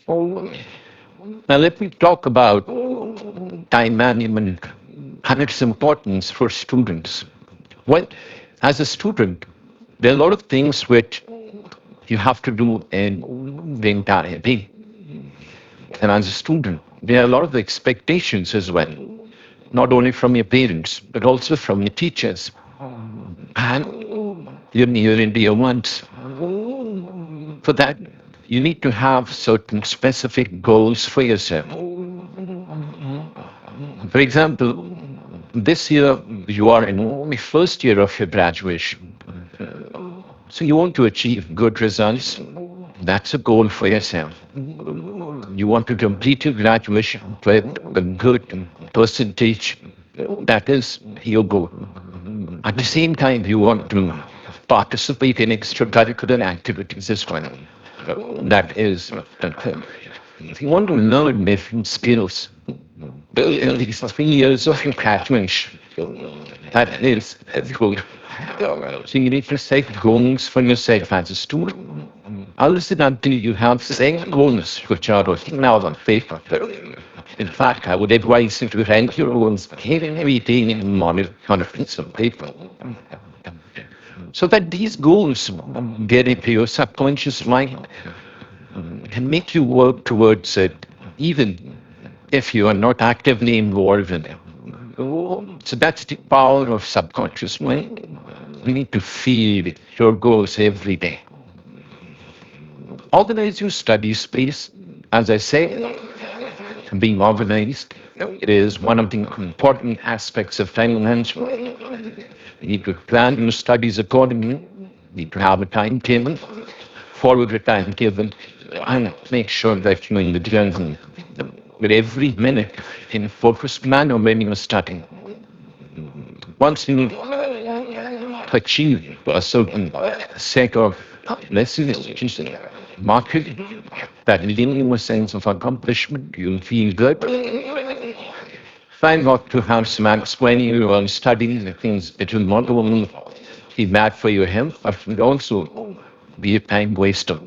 Now let me talk about time management and its importance for students. Well, as a student, there are a lot of things which you have to do in the entire day. And as a student, there are a lot of expectations as well, not only from your parents, but also from your teachers. And you're nearing the year ones. For that, you need to have certain specific goals for yourself. For example, this year you are in the first year of your graduation. So you want to achieve good results. That's a goal for yourself. You want to complete your graduation with a good percentage. That is your goal. At the same time, you want to participate in extracurricular activities as well. That is the thing. If you want to learn different skills, these 3 years of graduation, that is good. So you need to set goals for yourself as a student. Unless and until you have set goals which are written out on paper. In fact, I would advise you to write your goals every day in on a piece of paper. So that these goals get into your subconscious mind and make you work towards it, even if you are not actively involved in it. So that's the power of subconscious mind. You need to feel your goals every day. Organize your study space. As I say, being organized, it is one of the important aspects of time management. You need to plan your studies accordingly. You need to have a timetable, follow the timetable, and make sure that you're in the journey with every minute in a focused manner when you're studying. Once you achieve a certain set of lessons, mark it, that leaving a sense of accomplishment, you'll feel good. Try not to have smacks when you are studying the things that will not only be bad for your health, but will also be a time waster.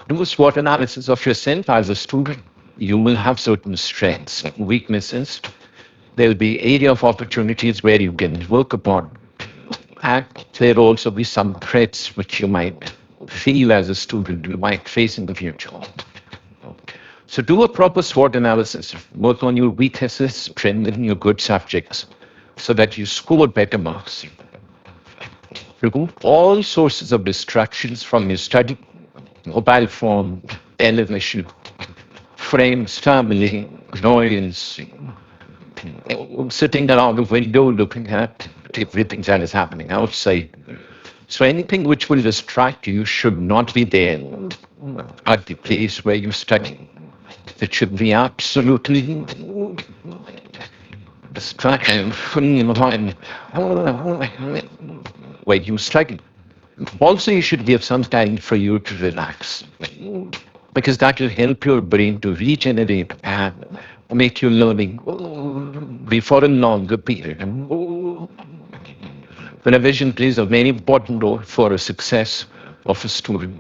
Do a SWOT analysis of yourself as a student. You will have certain strengths, weaknesses. There will be area of opportunities where you can work upon. And there will also be some threats which you might feel as a student you might face in the future. So do a proper SWOT analysis, both on your weaknesses, strengthen your good subjects, so that you score better marks. Remove all sources of distractions from your study, mobile phone, television, friends, family, noise, sitting around the window looking at everything that is happening outside. So anything which will distract you should not be there at the place where you study. It should be absolutely distracting where you study. Also, you should give some time for you to relax, because that will help your brain to regenerate and make your learning be for a longer period. The revision plays a very important role for a success of a student.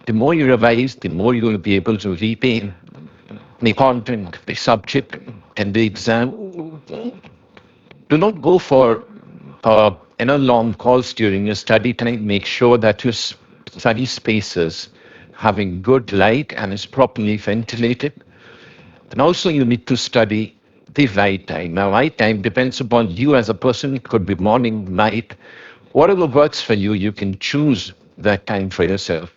The more you revise, the more you will be able to retain the content, the subject, and the exam. Do not go for long calls during your study time. Make sure that your study space is having good light and is properly ventilated. And also you need to study the right time. Now, right time depends upon you as a person. It could be morning, night. Whatever works for you, you can choose that time for yourself.